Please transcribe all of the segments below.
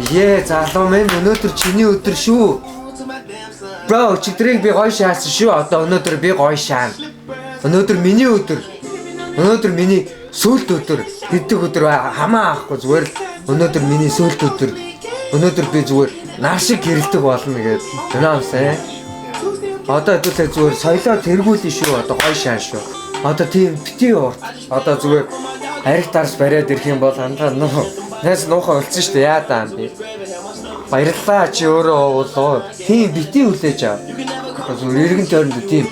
залуу минь өнөөдөр чиний өдөр шүү. Бро, читрийг би гоё шаасан шүү. Одоо өнөөдөр би гоё шаана. Өнөөдөр миний өдөр. Өнөөдөр миний сүүлд өдөр. Хэддэг өдөр хамаа авахгүй зүгээр л өнөөдөр миний сүүлд өдөр. Өнөөдөр би зүгээр нар шиг гэрэлдэг болно гэж. Юунаас одоо хэдүүлээ зүгээр соёлоо тэргүүлэн шүү. Одоо гоё шаан шүү. Одоо тийм бити урт. Одоо зүгээр арх дарс бариад ирэх юм бол андаа нэс нуухаа олцсон шүү дээ. Яа даа би. Баярлалаа чи өөрөө болоо. Тийм бити үлээж аа. Зүгээр эргэн тойронд тийм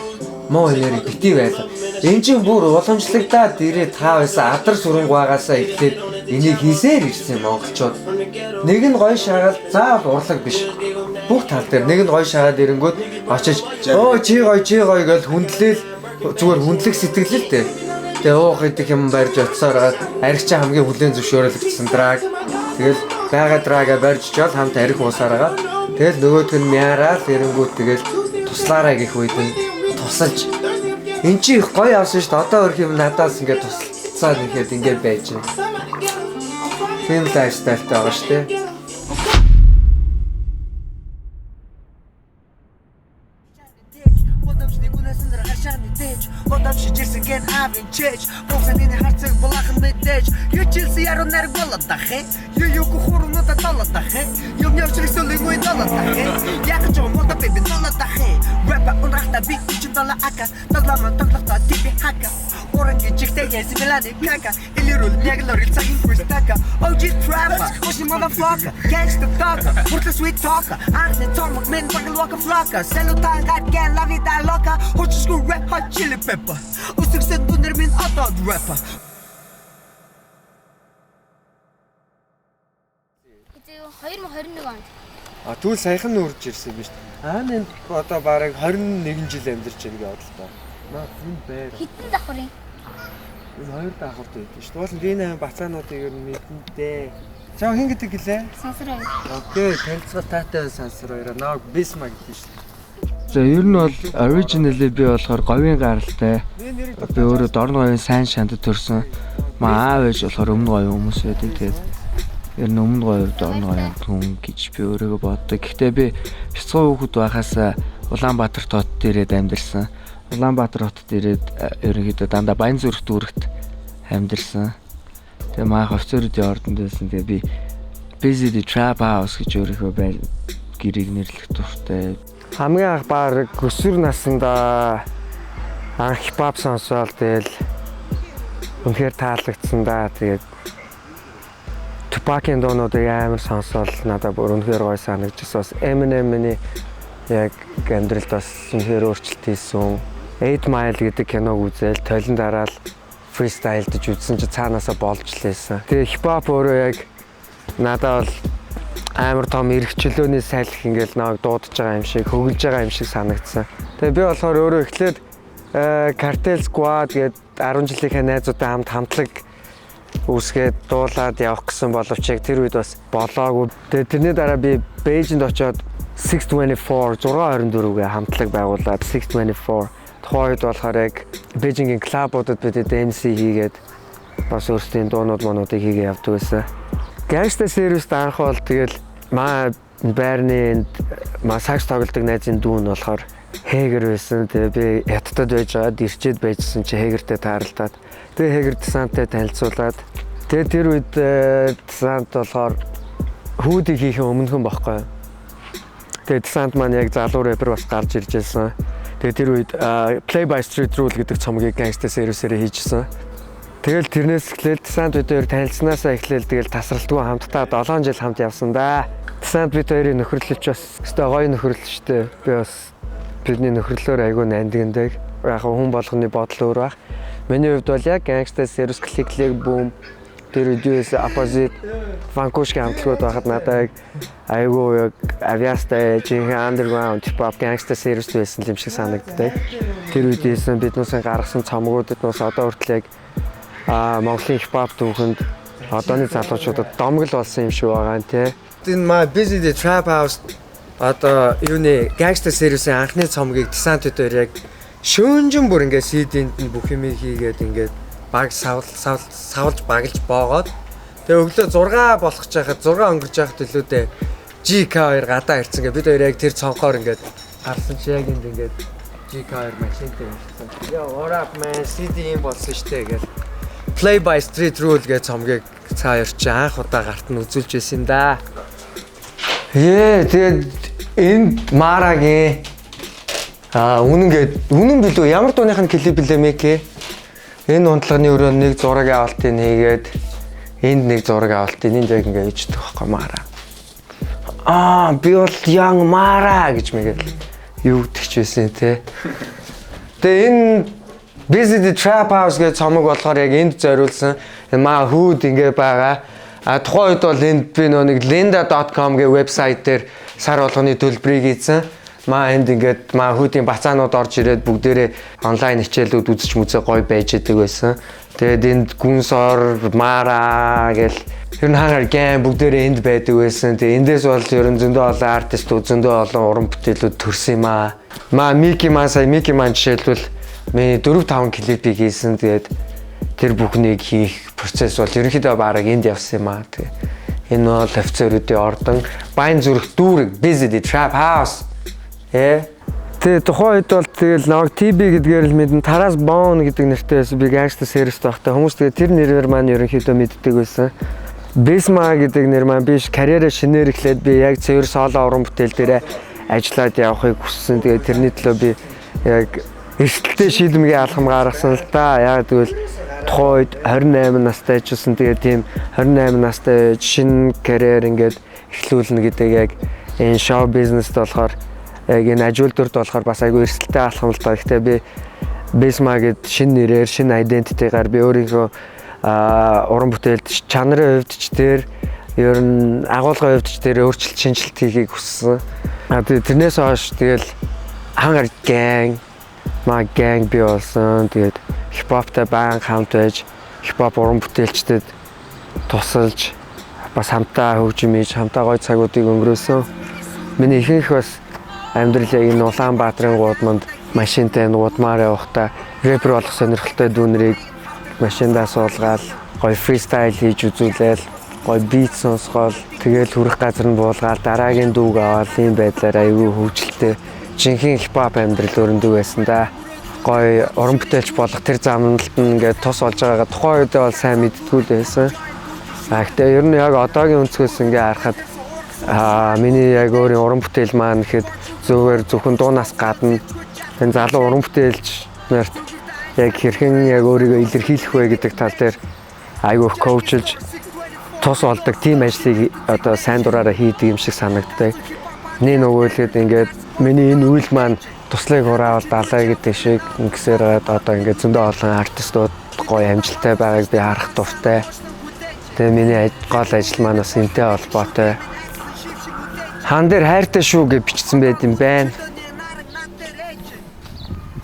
муу нэрийг бити байлаа. Энд чинь бүр уламжлагдаад ирээд таа байсан адар сүрэнг байгаасаа эхлээд энийг хийсээр ирсэн монголчууд. Нэг нь гоё шаагаад заавал урлаг биш. Бүх тал дээр нэг нь гоё шаагаад ирэнгүүт очиж оо чи гоё гэж хүндлээл зүгээр хүндлэх сэтгэлээ дээ. Тэгээ уух идэх юм барьж оцсоор аригчаа хамгийн хүлэн зөвшөөрөлгдсөн драг. Тэгэл байгаа драга барьж чад хамт арих уусаараа. Тэгэл нөгөөдг нь мяараад ирэнгүүт тэгэл туслаарай гэх үед нь тусалж эн чи их гоё авсан шүү дээ. Одоо өрх юм надаас ингээд тусалцаад ихэд ингээд байж байна. Тийм лайфстайлтай байгаа шүү дээ. Again, I've been changed. Folks in the heart of Balakan Medej. You chill see I don't know what the heck. You go for another dollar the heck. You never solely with dollar the heck. Yakajo, what the baby dollar the heck. Rapper on Rata big dollar aka. Talama Talaka, Tipi Haka. Orange chick, yes, Milani Kaka. Illiru, Negler, it's a Christaka. OG trapper, what's your motherfucker? Gangsta talker, what a sweet talker. I'm the Tom McMahon, fucking walk a flocker. Salutan, got can love it, I locker. Who's just go rap hot chili pepper. Usukset bunlar min adad rapper. Тэгээ 2021 онд. Түүл саяхан нүүрж ирсэн биз дээ. Энд одоо бараг 21 жил амьдарч байна гэж бодлоо. Наа хүн байр. Хитэн давхрын. Энэ хоёр давхарт байдаг шүү. Туул би нэ бацаануудыг ер нь мэдэнтэй. Чаа хин гэдэг гэлээ? Сансар хоёр. Окей, танилцуултаатай сансар хоёроо нааг бисма гэдэг шүү. За ер нь бол originally би болохоор говийн гаралтай. Би өөрөө дорн говийн сайн шандад төрсөн. Маа аав ээж болохоор өмнө говийн хүмүүс байдаг. Тэгээд ер нь өмнө говийн дорн говийн хүн гэж би өөрийгөө боддог. Гэхдээ би бяцхан хүүхэд байхаас Улаанбаатар хотод ирээд амьдэрсэн. Улаанбаатар хотод ирээд ерөнхийдөө дандаа Баянзүрх дүүрэгт амьдэрсэн. Тэгээ маах офицеруудын ордонд байсан. Тэгээ би Busy the Trap House гэж өөрийнхөө гэрийг нэрлэх дуртай. Хамгийн анх баг өсвөр насндаа анх хипхоп сонсоод тэгэл үнэхээр таалагдсан да. Тэгээд Tupac-ийн дуунуудыг амар сонсоод надад бүр үнэхээр гоё санагдчихсан. Бас Eminem-ийн яг амьдралд бас үнэхээр өөрчлөлт хийсэн. 8 Mile гэдэг киног үзэл толин дараал фристайлдж үзсэн чи цаанаасаа болж лээсэн. Тэгээ хипхоп өөрөө яг надад бол амар том эрхчлөөний салхи ингээл нэг дуудаж байгаа юм шиг, хөглөж байгаа юм шиг санагдсан. Тэгээ би болохоор өөрөө эхлээд Cartel Squad гээд 10 жилийнхээ найзуудтай хамтлаг үүсгээд дуулаад явах гэсэн боловч яг тэр үед бас болоогүй. Тэгээ тэрний дараа би Бээжинд очоод 624-гээ хамтлаг байгуулад 624 тухайн үед болохоор яг Бээжингийн клубуудад бид MC хийгээд бас өөрсдийн дуунууд мануудыг хийгээ явдаг байсан. Gangsta Series анх бол тэгэл маа байрны маа сакс тоглодог найзын дүүн болохоор Хэгэр байсан. Тэгээ би хятадд байж байгаад ирчээд байжсэн чи Хэгэртэй тааралдаад тэгээ Хэгэр Десанттай танилцуулаад тэгээ тэр үед Десант болохоор хүүдийг хийхэн өмнөхөн байхгүй. Тэгээ Десант маань яг залуу рэпер бас гарч ирж байсан. Тэгээ тэр үед Play by Street Rule гэдэг цомгийг Gangsta Series-ээр хийжсэн. Тэгэл тэрнээс эхлээл Десант бид хоёр танилцсанаасаа эхлээл тэгэл тасралтгүй хамтдаа 7 жил хамт явсан да. Десант бид хоёрын нөхөрлөлч бас өстой гоё нөхөрлөлчтэй. Би бас бидний нөхөрлөөр айгүй нандиндаг. Яг хүн болгоны бодол өөр баг. Миний хувьд бол яг Gangsta Series Click Boom тэр үдээс Opposite Vancouver хамтлагууд байхад надад айгүй яг авьяастай жинхэнэ underground hip-hop Gangsta Series байсан юм шиг санагддаг. Тэр үдээс биднээс гаргасан цомгуудад бас одоо хүртэл яг Монголын хипхоп түүхэнд одооны залуучуудад домгол болсон юм шиг байгаа нь тий. Энэ маа Busy the Trap House одоо юуны Gangsta Series-ийн анхны цомгийг Десант дээр яг шөөнжин бүр ингээд CD-нд нь бүх юм хийгээд ингээд баг савлж баглж боогоод Тэгээ өглөө 6 болох ч яхад 6 өнгөрч яхад төлөөдөө GK2 гадаа ирсэн гэ бид хоёр яг тэр цонхоор ингээд харсан чи яг энд ингээд GK2 машинтай ирсэн. Яа what up man CD юм болсон штэ гэл Play by Street Rule гэж цомгийг цаа ирч анх удаа гарт нь үзүүлж байсан да. Тэгээд энд Марагийн үнэн билүү ямар дууных нь клип билээ мэкэ. Энэ унтлагын өрөө нэг зураг авалтыг хийгээд энд нэг зураг авалтыг энд яг ингээ ичдэг байхгүй Мара. Би бол young Mara гэж мэгээл юу гэдэгч байсан те. Тэгээ энэ Busy the Trap House гэж цомог болохоор яг энд зориулсан. Маа хүүд ингээ байгаа. Тухайн үед бол энд би нэг lynda.com гэх вебсайт дээр сар болгоны төлбөрийг хийсэн. Энд ингээд хүүдийн бацаанууд орж ирээд бүгдээрээ онлайн хичээлүүд үзэж мүзээ гоё байж идэг байсан. Тэгээд энд Гүнсор, Мара гэл ер нь хангаар гэн бүгдээрээ энд байдаг байсан. Тэгээд эндээс бол ер нь зөндөө олон артистууд, зөндөө олон уран бүтээлүүд төрсөн юм аа. Мики Man жишээлбэл миний 4-5 клипийг хийсэн. Тэгээд тэр бүхнийг хийх процесс бол ерөнхийдөө бараг энд явсан юм аа. Тэгээд энэ бол офицеруудын ордон, Баян зүрх дүүрэг, Busy the Trap House. Тэгээ тухайн үед бол тэгэл нэг TB гэдгээр л мэдэн Taras Bone гэдэг нэртэй байсан. Би гангста сервист байхдаа хүмүүс тэгээ тэр нэрээр маань ерөнхийдөө мэддэг байсан. Bisma гэдэг нэр маань биш карьераа шинээр эхлээд би яг цэвэр соло уран бүтээл дээр ажиллаад явахыг хүссэн. Тэгээ тэрний төлөө би яг эрсдэлтэй шийдэмгээ алхам гаргасан л да. Яг тэгвэл тухайн үед 28 настай ажилласан. Тэгээ тийм 28 настай шинэ карьер ингээд эхлүүлнэ гэдэг яг энэ шоу бизнест болохоор яг энэ ажилтнууд болохоор бас айгүй эрсдэлтэй алхам л та. Гэхдээ би Bisma гэд шинэ нэрээр, шинэ identity-гаар би өөрийнхөө уран бүтээлд чанарын хувьд ч тэр ер нь агуулгын хувьд ч тэр өөрчлөлт шинжилт хийхийг хүссэн. Тэгээд тэрнээс хойш тэгэл хангаар gang би болсон. Тэгээд хипхоптай баян хамт байж хипхоп уран бүтээлчдэд тусалж бас хамтаа хөгжим хийж хамтаа гоё цагуудыг өнгөрөөсөн. Миний ихэнх бас амьдрал яг энэ Улаанбаатарын гудамд машинтай нуудмаар явахдаа рэпер болох сонирхолтой дүүнрийг машиндаа суулгаад гоё фристайл хийж үзүүлээл гоё бит сонсгоол тэгэл хүрэх газар нь буулгаад дараагийн дүүг аваад ийм байдлаар аюу хөгжилтэй жинхэнэ хипхоп амьдрал өрнөдөг байсан да. Гоё уран бүтээлч болох тэр замналт нь ингээд тус болж байгаагаа тухайн үедээ бол сайн мэдтгүү л байсан. Гэхдээ ер нь яг одоогийн өнцгөөс ингээ харахад миний яг өөрийн уран бүтээл маань гэхэд зөвхөн дуунаас гадна энэ залуу уран бүтээлч нарт яг хэрхэн яг өөрийгөө илэрхийлэх вэ гэдэг тал дээр айгүй их коучилж тус болдог тийм ажлыг одоо сайн дураараа хийдэг юм шиг санагддаг. Нэг нөгөөлөд ингээд миний энэ үйл маань туслыг хураавал далай гэдэг шиг ингэсээр одоо ингээд зөндөө олон артистууд гоё амжилттай байгааг би харах дуртай. Тэгээ миний гол ажил маань бас энтэй холбоотой. Хан дээр хайртай шүү гэж бичсэн байт юм байна.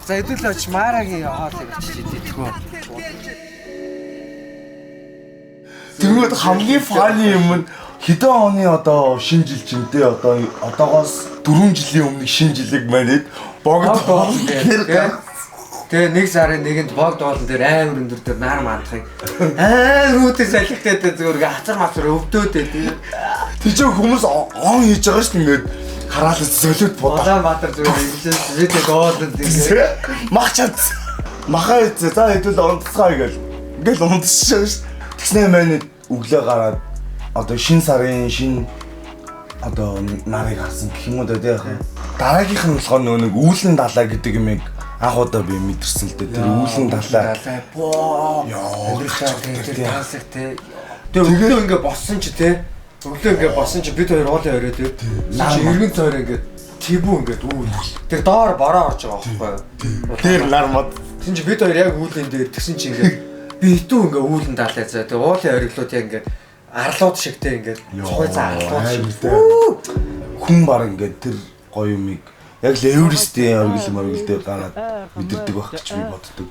За хэдүүлээч Марагийн хоолыг очиж идэггүй. Тэгвэл хамгийн фаны юм нь хэдэн оны одоо шинэ жил чимтэй одоо одоогоос 4 жилийн өмнө шинэ жилиг манайд богд Тэгээ нэг сарын нэгэнд богд болон дээр амар өндөр дээр нар мандахыг амар үүдээ салхитээд зүгээр хацар мацар өвдөөд дээ. Тэг чи хүмүүс он хийж байгаа шүү дээ ингээд хараалт солиод бодоо. Улаанбаатар зүгээр инглиш видео доолд дээ. Махчаад махаа за хэдүүл онцгой ингээл унтчихсан шүү. Тэгснэ маань өглөө гараад одоо шинэ сарын шинэ одоо нарыг харсан гэх юм уу дээ яах вэ? Дараагийнх нь болохоор нэг үүлэн далаа гэдэг юм анх удаа би мэдэрсэн л дээ. Тэр үүлэн далаа. Яа, тэр таасах те. Тэгээ ингээ боссон ч те. Өглөө ингээ боссон чи бид хоёр уулын орой те. Чи эргэн цойр ингээ тибүү ингээ үүл. Тэр доор бороо орж байгаа байхгүй юу? Тэр нармад. Тин чи бид хоёр яг үүлэн дээр тэгсэн чи ингээ би хитүү ингээ үүлэн далаа заа. Тэгээ уулын ориглууд яг ингээ арлууд шигтэй ингээ цохой заарлууд шигтэй. Хүн баг ингээ тэр гоё юмыг яг л Эвристийн оргил гараад мэдэрдэг байх гэж би боддог.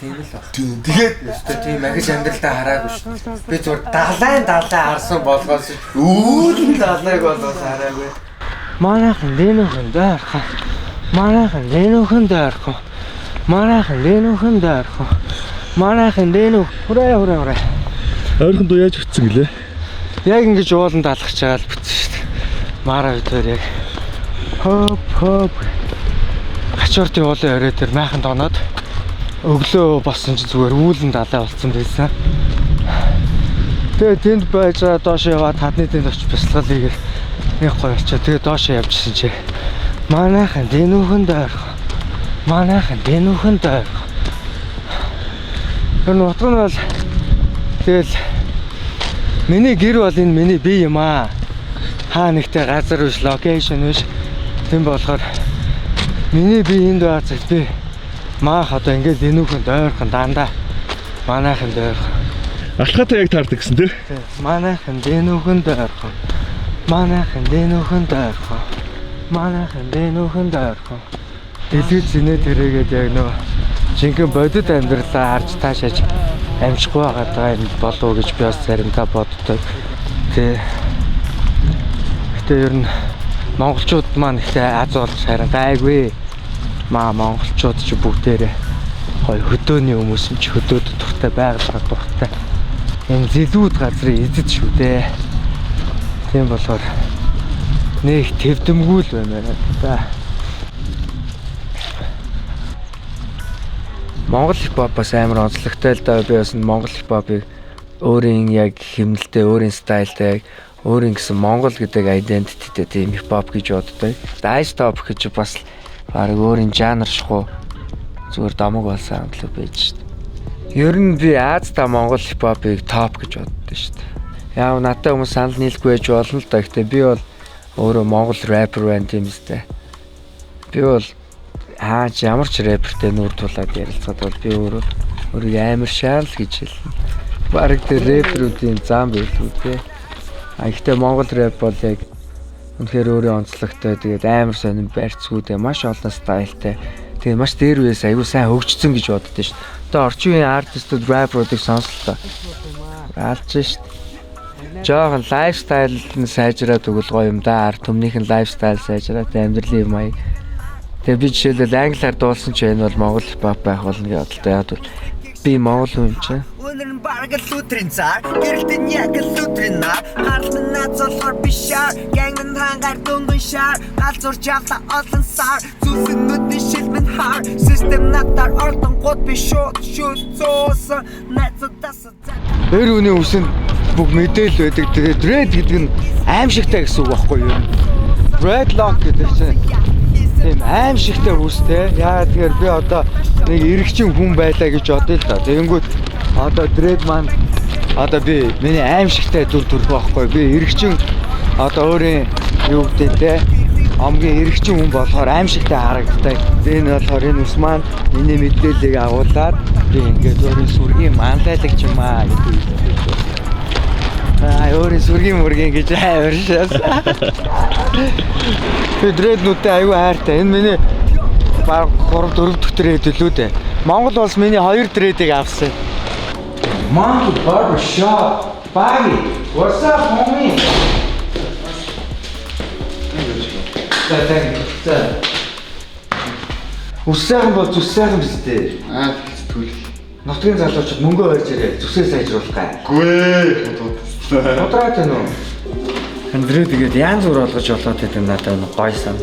Тийм л баг. Тэгээд тийм агж амьдралдаа хараагүй шүү. Би зүгээр далаа харсан болгоос үүлэн далайг болоос хараагүй. Манайхан лэнүүхэн дээрх. Манайхан лэнүүх. Манайхан лэнүү. Хүрээ. Ойрхон дуу яаж өтсөн гэлээ? Яг ингэж ууланд алхаж байгаа л бүтсэн шүү дээ. Мара битээр яг хоп хачууртын уулын орой дээр майхан доноод өглөө болсон чи зүгээр үүлэн далай болсон байсан. Тэгээ тэнд байж доош яваад хадны тэнд очиж бясалгал хийгээл нэг гоё очоо. Тэгээ доош явжсэн чи манайхан дэнүүхэн дойрхон. Тэр нутг нь бол тэгэл миний гэр бол энэ миний бие юм аа. Хаа нэгтэй газар биш, локейшн биш. Тийм болохоор миний бие энд байцаг би маах одоо ингээд дэнүүхэн дойрхон дандаа манайхан дойрхон. Алхаатай яг таардаг гэсэн тий? Манайхан дэнүүхэн дойрхон. Дэлгэж зинэ тэрэгээд яг нөгөө жинхэнэ бодит амьдралаа харж таашааж амжихгүй байгаа юм болов уу гэж би бас заримдаа боддог. Гэтэ ер нь монголчууд маань ихтэй аз болж харин гайгүй. Монголчууд ч бүгдээрээ гоё хөдөөний хүмүүс юм чи хөдөөд дуртай байгалаа дуртай. Энэ зэлүүд газрын эзэд шүү дээ. Тийм болохоор нэг твдэмгүй л байна да. Монгол хипхоп бас амар онцлогтой л да. Би бас монгол хипхопыг өөрийн яг хэмнэлтэй, өөрийн стайлтай яг өөрийн гэсэн монгол гэдэг identityтэй тийм хипхоп гэж боддог. Ice Top гэж бас баг өөрийн жанр шахуу зүгээр домог болсон амтлаг байж шүү дээ. Ер нь би Азта монгол хипхопыг топ гэж боддог шүү дээ. Яа надад хүмүүс санал нийлэхгүй байж болно л да. Гэхдээ би бол өөрөө монгол рэпер байна тийм үстэй. Би бол ямар ч рэпертэй нүүр тулаад ярилцаад бол би өөрийгөө амар шаал гэж хэлнэ. Бараг тэр рэперүүдийн зам байлгүй те. Ихтэй монгол рэп бол яг үнэхээр өөрийн онцлогтой тэгээд амар сонирн барьцгүйтэй маш олон стайлтай. Тэгээд маш дээр үеэс аягүй сайн хөгжсөн гэж боддоо шүү дээ. Одоо орчин үеийн артистууд рэперүүдийг сонслоо. Алж шүү дээ. Жохон лайфстайл нь сайжраад өгөл гоё юм да. Арт түмнийхэн лайфстайл сайжраад амьдралын юм аяа. Тэгээ би жишээлбэл англиар дуулсан ч энэ бол монгол хипхоп байх болно гэж бодлоо. Яг бол би монгол хүн чинь. Өнөр нь бараг л үтрийн цаар гэрэлтэн яг л үтрийн нар харлан нацолхор бишаар гэнгэн хангаар дөнгөн шаар галзуурч явла олон сар зүсэн нүдний шилмэн хар систем надаар ордон гот би шууд зоосон нацадас Эр үний үсэнд бүх мэдээлэл байдаг. Тэгээ dread гэдэг нь аимшигтай гэсэн үг байхгүй юу? Dreadlock гэдэг чинь тийм аимшигтай үстэй. Яагаад тэгэхээр би одоо нэг эрэгчин хүн байлаа гэж бодъё л да. Тэгэнгүүт одоо dread маань одоо би миний аимшигтай дүр төрх байхгүй. Би эрэгчин одоо өөрийн юу гэдэг те амгийн эрэгчин хүн болохоор аимшигтай харагддаг. Энэ болохоор энэ ус маань миний мэдээллийг агуулад би ингээд өөрийн сүргийн мандайлагч юм аа гэдэг. Өөрийн сүргийн мөргийн гэж авиршаас. Би дрэднүүтэй аюу хайртай. Энэ миний баг 3-4 дахь дрэд илүү дээ. Монгол улс миний 2 дрэдийг авсан. Monkey Barber Shop. Baggy. What's up, homie? За. Үсэйхэн бол зүсэйхэн биз дээ. Тэгвэл нутгийн залуучууд мөнгө ойрж ирээ зүсээ сайжруулах гай. гүй. Бодроод байна уу? Хандрээ тэгээд янз бүр болгож болоод байдаг надад гойсон.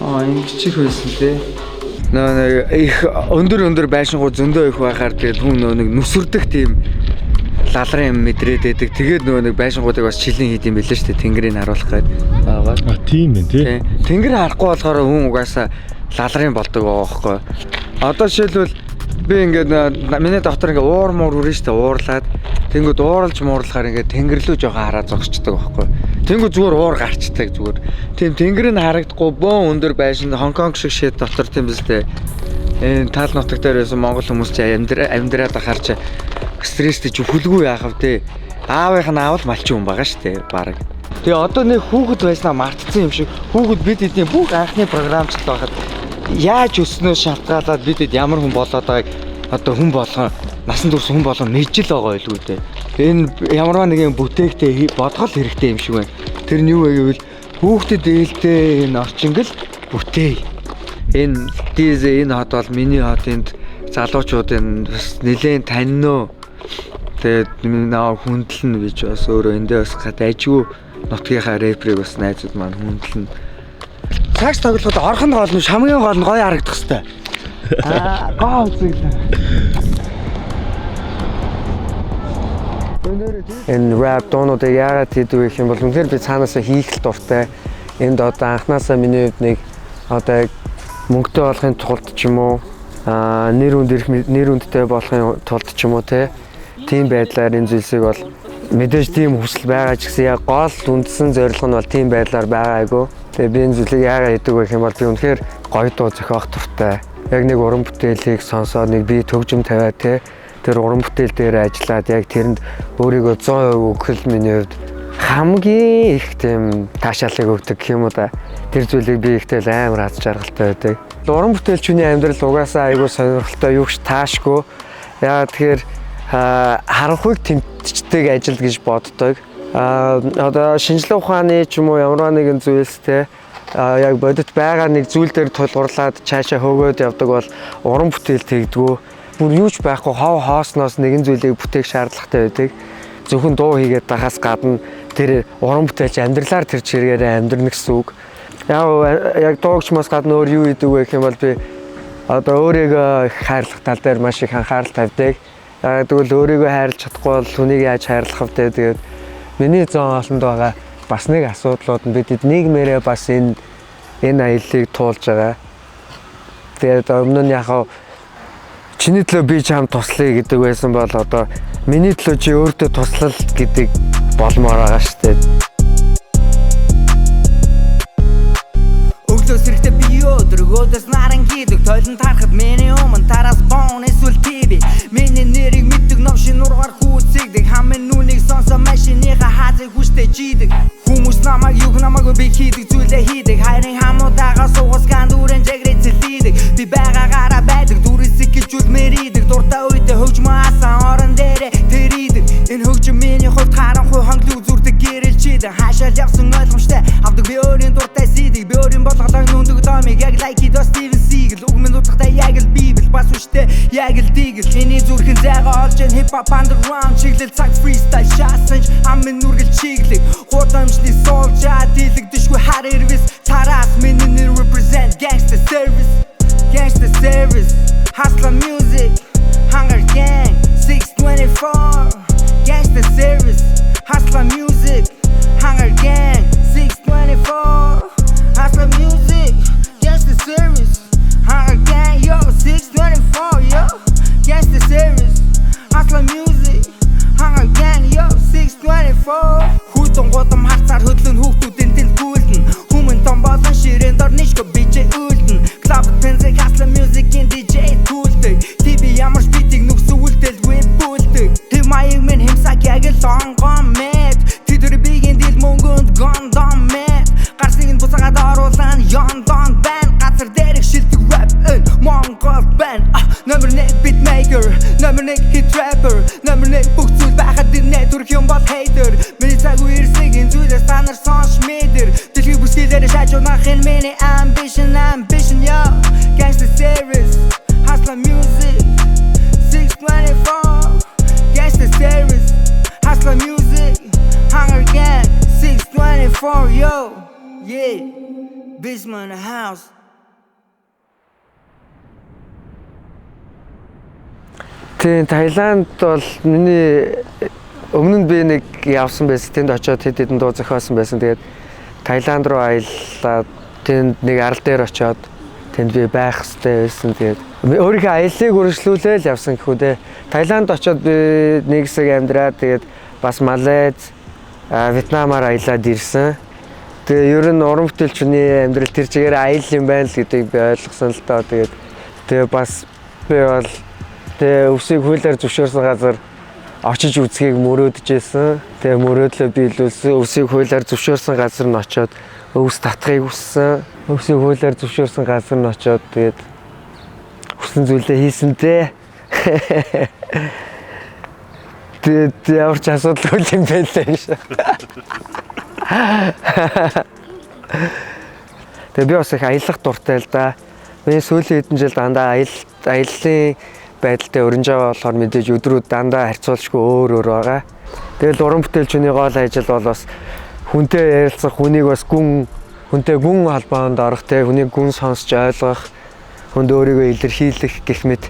Ингэчих байсан тий. Нөө их өндөр байшингууд зөндөө их байхаар тэгээд хүн нэг нүсэрдэх тийм лалрын юм мэдрээд байдаг. Тэгээд нэг байшингуудыг бас чилийн хийд юм билээ шүү дээ. Тэнгэрийг харуулах гээд байгаа. Тийм ээ тий. Тэнгэр харахгүй болохоор хүн угаасаа лалрын болдог байгаа байхгүй. Одоо жишээлбэл би ингээд миний доктор ингээд уур муур үрэн штэ уурлаад тэнгүүд ууралж муурлахаар ингээд тэнгэр лүү жоохон хараа зогсчдаг байхгүй. Тэнгүүд зүгээр уур гарчдаг зүгээр. Тийм тэнгэр нь харагдахгүй бөөн өндөр байшин Хонконг шиг шид дотор тийм биз дээ. Энэ тал нутаг дээр байсан монгол хүмүүс чи амьдраад ахаар чи стресстэй ч хүлгүй яах вэ те. Аавынх нь аавал малчин хүн байгаа штэ баг. Тэгээ одоо нэг хүүхэд байснаа мартцсан юм шиг хүүхэд бид эдний бүх анхны програмчлалт байхад яаж өснөө шалтгаалаад бидэд ямар хүн болоод байгааг одоо хүн болгоо насан турш хүн болгоо мэдж л байгаа байлгүй дээ. Энэ ямарваа нэгэн бүтээгтэй бодгол хэрэгтэй юм шиг байна. Тэр нь юу вэ гэвэл хүүхдэд ээлтэй энэ орчингл бүтээй. Энэ дизэ энэ хот бол миний хот энд залуучуудын бас нэлээд таньноо. Тэгээд наа хүндлэн бич бас өөрөө эндээ бас гад ажгүй нутгийнхаа рэперийг бас найзууд маань хүндлэн. Сакс тоглоход орхон гол нь шамгийн гол нь гоё харагдах хэвээр. Гоо үзэглээ. Энэ rap дуунуудыг яагаад хийдэг гэх юм бол үнэхээр би цаанаасаа хийх л дуртай. Энд одоо анханасаа миний хувьд нэг одоо мөнгөтэй болохын тулд ч юм уу нэр үндтэй болохын тулд ч юм уу тийм байдлаар энэ зүйлсийг бол мэдээж тийм хүсэл байгаа ч гэсэн яг гол үндсэн зорилго нь бол тийм байдлаар байгаагүй. Тэгээ би энэ зүйлийг яагаад хийдэг вэ гэх юм бол би үнэхээр гоё дуу зохиох дуртай. Яг нэг уран бүтээлийг сонсоод нэг би төгжим тавиад тэр уран бүтээл дээр ажиллаад яг тэрэнд өөрийгөө 100% өгөх миний хувьд хамгийн их тийм таашаалыг өгдөг юм уу да. Тэр зүйлийг би ихтэй амар аз жаргалтай байдаг. Уран бүтээлчхүний амьдрал угаасаа айгүй сонирхолтой юу ч таашгүй. Яагаад тэгэхээр харанхуйг тэмцдэг ажил гэж боддог. Одоо шинжилгээ ухааны ч юм уу ямар нэгэн зүйлстэй яг бодит байгаа нэг зүйл дээр тулгуурлаад цаашаа хөөгөөд явдаг бол уран бүтээл тэгдэггүй. Бүр юу ч байхгүй хов хоосноос нэгэн зүйлийг бүтээх шаардлагатай байдаг. Зөвхөн дуу хийгээд байхаас гадна тэр уран бүтээлч амьдралаар тэр чиргээрээ амьдрна гэсэн үг. Яг дуугчмаас гадна өөр юу хийдэг вэ гэх юм бол би одоо өөрийгөө их хайрлах тал дээр маш их анхаарал тавьдаг. Тэгвэл өөрийгөө хайрлах чадахгүй бол хүнийг яаж хайрлах вэ? Тэгээд миний зон олонд байгаа бас нэг асуудлууд нь бид нийгмээрээ бас энэ аяллыг туулж байгаа. Тэгээд өмнө нь яхаа чиний төлөө би чам туслая гэдэг байсан бол одоо миний төлөө чи өөртөө туслал гэдэг болмоор байгаа шүү дээ. Өглөөс ирэхдээ би өдрөгөөс наран хийдэг тойлон тарахад миний өмнө тараас боон эсвэл TV миний нэрийг мэддэг новшин нургаар хүүцэгдэг хамын нүнийг сонсоо машиныхаа хаазыг хүчтэй жийдэг хүмүүс намайг юг намайг би хийдэг зүйлээ хийдэг хайрын хамуудаага суугас гандүрэн жагрэцэлийдэг би байгаагаараа байдаг дүрсийг гэлжүүлмээр идэг дуртай үедээ хөгжмөө асан орон дээрээ тэр идэг энэ хөгжим миний хувьд харанхуй хонглог зүрдэг гэрэлчидэг хаашаал явсан ойлгомжтой авдаг би өөрийн дуртай сидийг би өөрийн болгоолоо нүндэг домыг яг лайки до Стивен Сигл үг минь утгатай яг л библ бас үштэй яг л дигл энэ зүрхэн зайгаа олж ин хип хоп underground чиглэл цаг фристайл шаасан амын нүргэл чиглэг гудамжны солжаа дийлэгдэшгүй хар ирвэс тараас миний нэр represent gangster service hustler music hunger gang 624 gangster service hustler music hunger gang 624 hustler music gangster service hunger gang yo 624 yo gangster service hustler music hunger gang yo 624 хүйтэн годом харцаар хөдлөн хүүхдүүдийн тэлгүүлдэн хүмүн том болон ширээн дор нишко бичээ үлдэн club music hustler music in DJ түүлдэг TV ямар битиг нүкс үлдэлгүй бүлдэг тэр маяг минь хэмсаг яг л онгон мэд тэр бигийн дил мөнгөнд гондон мэд гарсыг нь буцаагаад оруулан ёндон байн газар дээрх шилдэг rap эн Монгол байн number 1 beatmaker number 1 hit rapper number 1 бүх зүйл байхад дэрнэ дүрх юм бол hater миний цаггүй ирсэг энэ зүйлээс та нар сонш мэдэр дэлхийг бүсгээлээр шаажуунах энэ миний ambition yo gangster service hustler music 624 gangster service hustler music hunger gang 624 yo yeah Bismarck in the house. Тийм Таиланд бол миний өмнө нь би нэг явсан байсан. Тэнд очиод хэд хэдэн дуу зохиосон байсан. Тэгээд Таиланд руу аяллаад тэнд нэг арал дээр очиод тэнд би байх хэрэгтэй байсан. Тэгээд өөрийнхөө аяллыг үргэлжлүүлээл явсан гэхүү дээ. Таиланд очиод би нэг хэсэг амьдраад тэгээд бас Малайз, Вьетнамаар аялаад ирсэн. Тэгээ ер нь уран бүтээлчний амьдрал тэр чигээр аял юм байна л гэдгийг би ойлгосон л тоо. Тэгээ бас би бол тэгээ өвсийг хуулиар зөвшөөрсөн газар очиж үзхийг мөрөөдөжсэн. Тэгээ мөрөөдлөө биелүүлсэн. Өвсийг хуулиар зөвшөөрсөн газар нь очиод өвс татахыг хүссэн. Өвсийг хуулиар зөвшөөрсөн газар нь очиод тэгээд хүссэн зүйлээ хийсэн дээ. Тэгээд ямар ч асуудал юм байлаа гэж. Тэгээ би бас их аялах дуртай л да. Би сүүлийн хэдэн жил дандаа аяллаа байдалтай өрнж байгаа болохоор мэдээж өдрүүд дандаа харьцуулшгүй өөр байгаа. Тэгэл уран бүтээлчний гол ажил бол бас хүнтэй ярилцах, хүнийг бас хүнтэй гүн холбоонд орох, хүнийг гүн сонсч ойлгох, хүнд өөрийгөө илэрхийлэх гэх мэт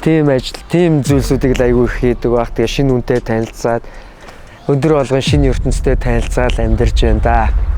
тийм ажил, тийм зүйлсүүдийг л аягүй их хийдэг баг. Тэгээ шинэ хүнтэй танилцаад өдөр болгон шинэ ертөнцтэй танилцаад амьдарч байна да.